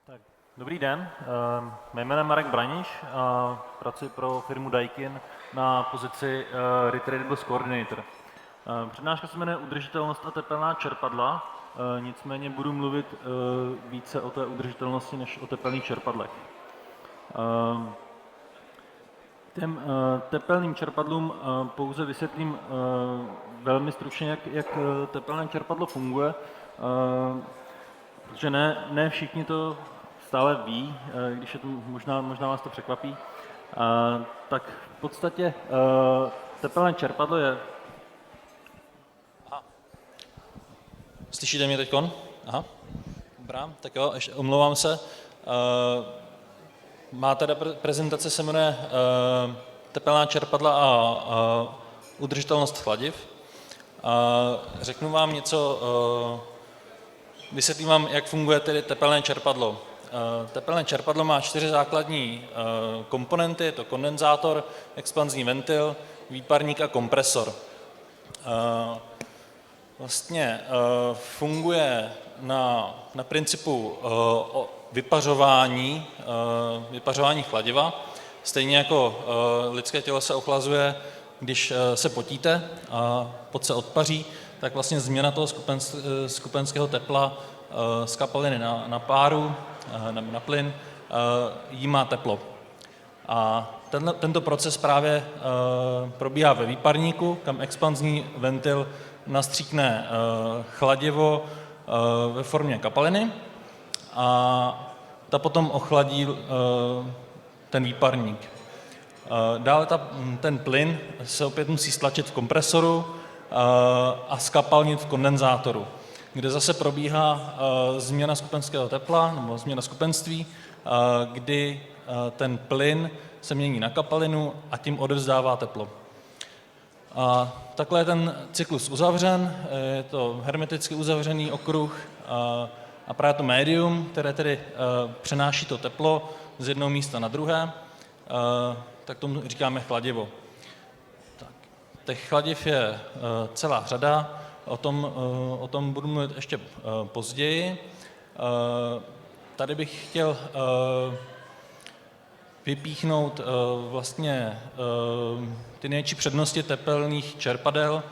Tak, dobrý den, mé jméno je Marek Braniš a pracuji pro firmu Daikin na pozici Retradables Coordinator. Přednáška se jmenuje Udržitelnost a tepelná čerpadla, nicméně budu mluvit více o té udržitelnosti než o tepelných čerpadlech. Těm tepelným čerpadlům pouze vysvětlím velmi stručně, jak tepelné čerpadlo funguje, protože ne všichni to stále ví, když je to, možná vás to překvapí. Tak v podstatě tepelné čerpadlo je... Slyšíte mě teďkon? Aha, dobrá, tak jo, ještě omlouvám se. Má teda prezentace se jmenuje Tepelná čerpadla a udržitelnost chladiv. Řeknu vám něco, vysvětlím vám, jak funguje tedy tepelné čerpadlo. Tepelné čerpadlo má 4 základní komponenty, je to kondenzátor, expanzní ventil, výparník a kompresor. Vlastně funguje na principu vypařování chladiva. Stejně jako lidské tělo se ochlazuje, když se potíte a pot se odpaří, tak vlastně změna toho skupenského tepla z kapaliny na páru nebo na plyn jí má teplo. A tento proces právě probíhá ve výparníku, kam expanzní ventil nastříkne chladivo ve formě kapaliny a ta potom ochladí ten výparník. Dále ten plyn se opět musí stlačit v kompresoru a zkapalnit v kondenzátoru, kde zase probíhá změna skupenského tepla nebo změna skupenství, kdy ten plyn se mění na kapalinu a tím odevzdává teplo. A takhle je ten cyklus uzavřen, je to hermeticky uzavřený okruh a právě to médium, které tedy přenáší to teplo z jednoho místa na druhé, tak tomu říkáme chladivo. Těch chladiv je celá řada, o tom budu mluvit ještě později. Tady bych chtěl vypíchnout vlastně ty největší přednosti tepelných čerpadel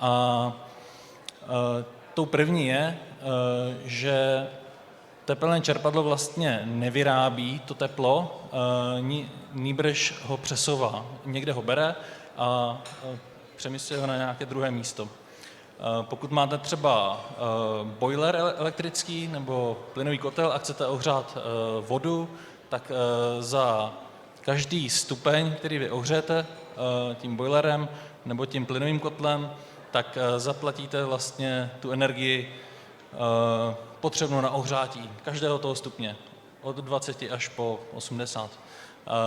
a tou první je, že tepelné čerpadlo vlastně nevyrábí to teplo, nýbrž ho přesouvá. Někde ho bere a přemístuje ho na nějaké druhé místo. Pokud máte třeba boiler elektrický nebo plynový kotel a chcete ohřát vodu, tak za každý stupeň, který vy ohřejete tím boilerem nebo tím plynovým kotlem, tak zaplatíte vlastně tu energii potřebnou na ohřátí každého toho stupně, od 20 až po 80.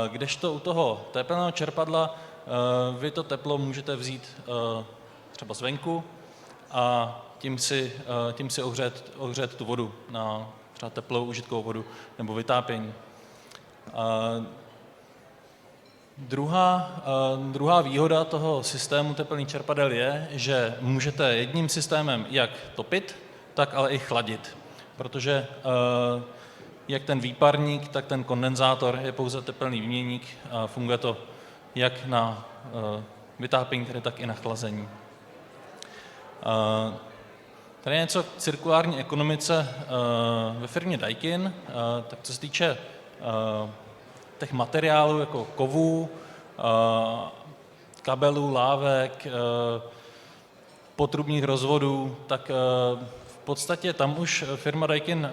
Kdežto u toho tepelného čerpadla vy to teplo můžete vzít třeba zvenku a tím si ohřét tu vodu na třeba teplou užitkovou vodu nebo vytápění. Druhá výhoda toho systému tepelných čerpadel je, že můžete jedním systémem jak topit, tak ale i chladit, protože jak ten výparník, tak ten kondenzátor je pouze tepelný výměnník a funguje to jak na vytápění, tak i na chlazení. Tady je něco k cirkulární ekonomice ve firmě Daikin. Tak co se týče těch materiálů jako kovů, kabelů, lávek, potrubních rozvodů, tak v podstatě tam už firma Daikin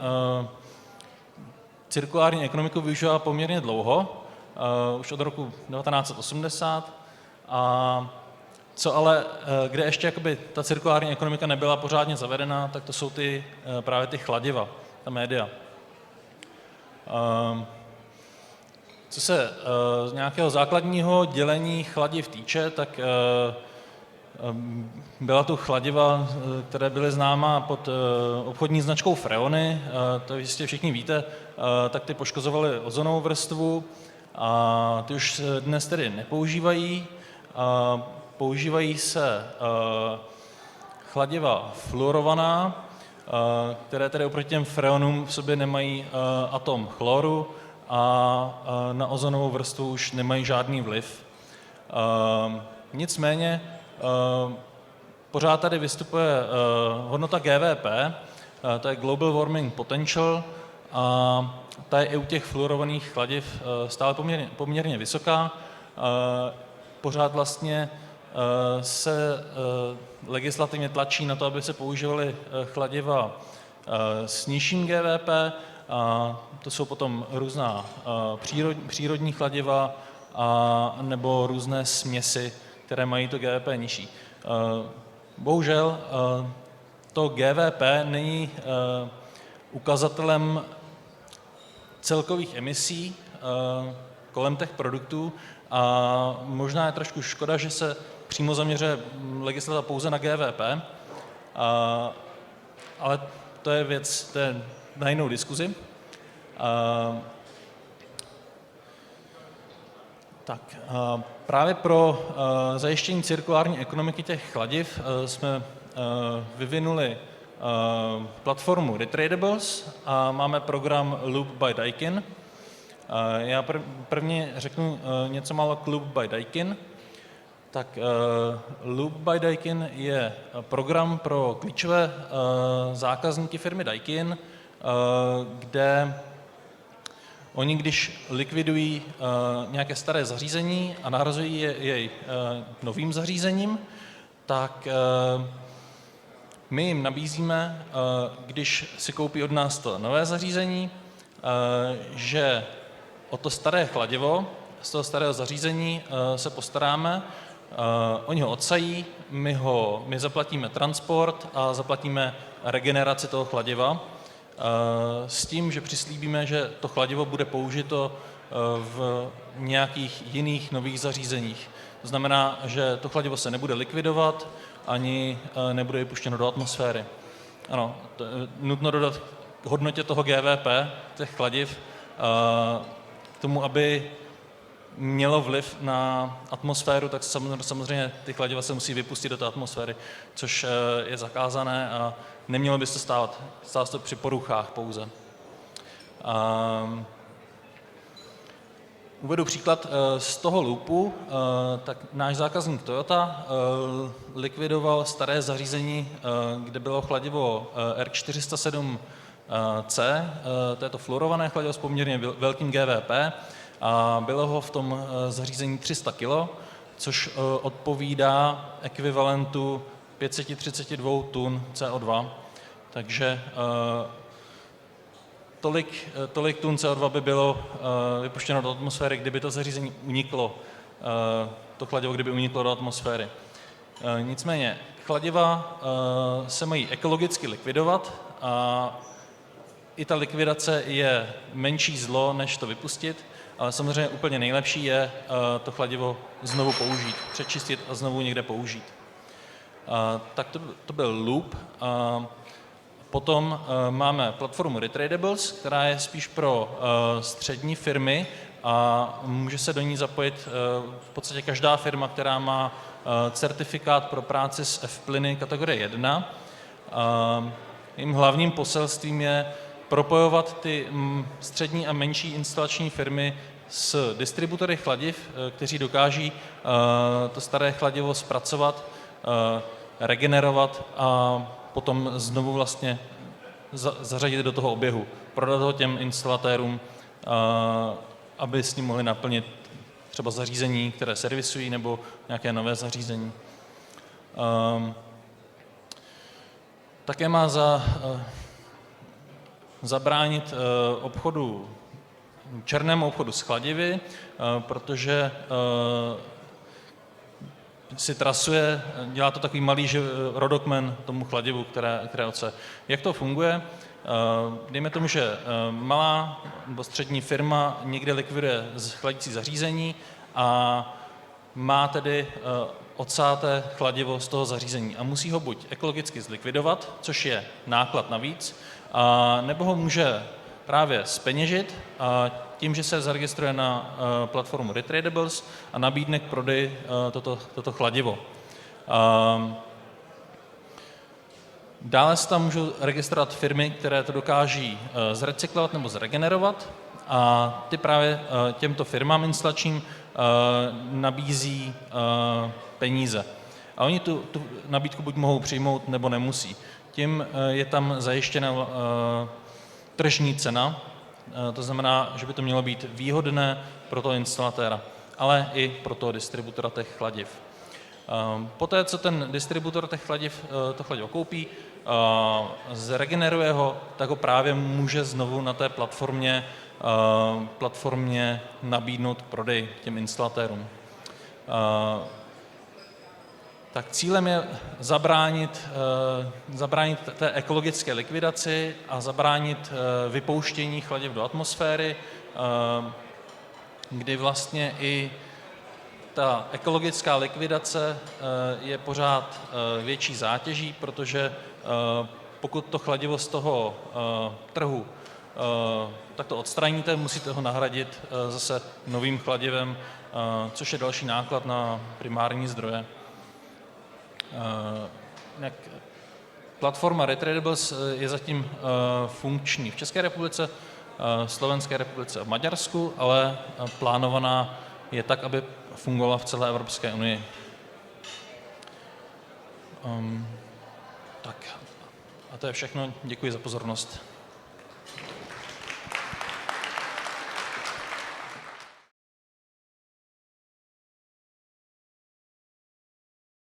cirkulární ekonomiku využívá poměrně dlouho, už od roku 1980. Kde ještě jakoby ta cirkulární ekonomika nebyla pořádně zavedena, tak to jsou právě ty chladiva, ta média. Co se z nějakého základního dělení chladiv týče, tak byla tu chladiva, které byly známa pod obchodní značkou Freony, to jistě všichni víte, tak ty poškozovaly ozonovou vrstvu a ty už dnes tedy nepoužívají. Používají se chladiva fluorovaná které tedy oproti těm freonům v sobě nemají atom chloru a na ozonovou vrstvu už nemají žádný vliv. Nicméně pořád tady vystupuje hodnota GWP, to je Global Warming Potential, a ta je i u těch fluorovaných chladiv stále poměrně vysoká. Pořád vlastně se legislativně tlačí na to, aby se používaly chladiva s nižším GWP. To jsou potom různá přírodní chladiva nebo různé směsi, které mají to GWP nižší. Bohužel to GWP není ukazatelem celkových emisí kolem těch produktů a možná je trošku škoda, že se přímo zaměřuje legislativa pouze na GWP, ale to je věc, to je na jinou diskuzi. Právě pro zajištění cirkulární ekonomiky těch chladiv jsme vyvinuli platformu Retradables a máme program Loop by Daikin. Já prvně řeknu něco málo k Loop by Daikin. Tak Loop by Daikin je program pro klíčové zákazníky firmy Daikin, kde oni, když likvidují nějaké staré zařízení a nahrazují jej novým zařízením, tak my jim nabízíme, když si koupí od nás to nové zařízení, že o to staré chladivo z toho starého zařízení se postaráme, oni ho odsají, my zaplatíme transport a zaplatíme regeneraci toho chladiva, s tím, že přislíbíme, že to chladivo bude použito v nějakých jiných nových zařízeních. To znamená, že to chladivo se nebude likvidovat, ani nebude vypuštěno do atmosféry. Ano, nutno dodat k hodnotě toho GWP, těch chladiv, k tomu, aby mělo vliv na atmosféru, tak samozřejmě ty chladiva se musí vypustit do té atmosféry, což je zakázané a nemělo by se stávat. Stává se to při poruchách pouze. Uvedu příklad z toho loopu. Tak náš zákazník Toyota likvidoval staré zařízení, kde bylo chladivo R407C, to je to fluorované chladivo s poměrně velkým GWP, a bylo ho v tom zařízení 300 kg, což odpovídá ekvivalentu 532 tun CO2. Takže tolik tun CO2 by bylo vypuštěno do atmosféry, kdyby to zařízení uniklo, to chladivo, kdyby uniklo do atmosféry. Nicméně chladiva se mají ekologicky likvidovat a i ta likvidace je menší zlo, než to vypustit, ale samozřejmě úplně nejlepší je to chladivo znovu použít, přečistit a znovu někde použít. Tak to byl loop. Potom máme platformu Retradables, která je spíš pro střední firmy a může se do ní zapojit v podstatě každá firma, která má certifikát pro práci s F-plyny kategorie 1. Jejím hlavním poselstvím je propojovat ty střední a menší instalační firmy s distributory chladiv, kteří dokáží to staré chladivo zpracovat, regenerovat a potom znovu vlastně zařadit do toho oběhu, prodat ho těm instalatérům, aby s ním mohli naplnit třeba zařízení, které servisují, nebo nějaké nové zařízení. Také má zabránit černému obchodu s chladivy, protože si trasuje, dělá to takový malý rodokmen tomu chladivu, které oce. Jak to funguje? Dejme tomu, že malá nebo střední firma někde likviduje chladící zařízení a má tedy odsáté chladivo z toho zařízení a musí ho buď ekologicky zlikvidovat, což je náklad navíc, nebo ho může právě zpeněžit tím, že se zaregistruje na platformu Retradables a nabídne k prodeji toto chladivo. Dále se tam můžou registrovat firmy, které to dokáží zrecyklovat nebo zregenerovat, a ty právě těmto firmám instalačním nabízí peníze. A oni tu nabídku buď mohou přijmout, nebo nemusí. Tím je tam zajištěna tržní cena, to znamená, že by to mělo být výhodné pro toho instalatéra, ale i pro toho distributora těch chladiv. Poté, co ten distributor těch chladiv to chladivo koupí, zregeneruje ho, tak ho právě může znovu na té platformě nabídnout k prodeji těm instalatérům. Tak cílem je zabránit té ekologické likvidaci a zabránit vypouštění chladiv do atmosféry, kdy vlastně i ta ekologická likvidace je pořád větší zátěží, protože pokud to chladivo z toho trhu takto odstraníte, musíte ho nahradit zase novým chladivem, což je další náklad na primární zdroje. Platforma Retradables je zatím funkční v České republice, Slovenské republice a v Maďarsku, ale plánovaná je tak, aby fungovala v celé Evropské unii. Tak a to je všechno. Děkuji za pozornost.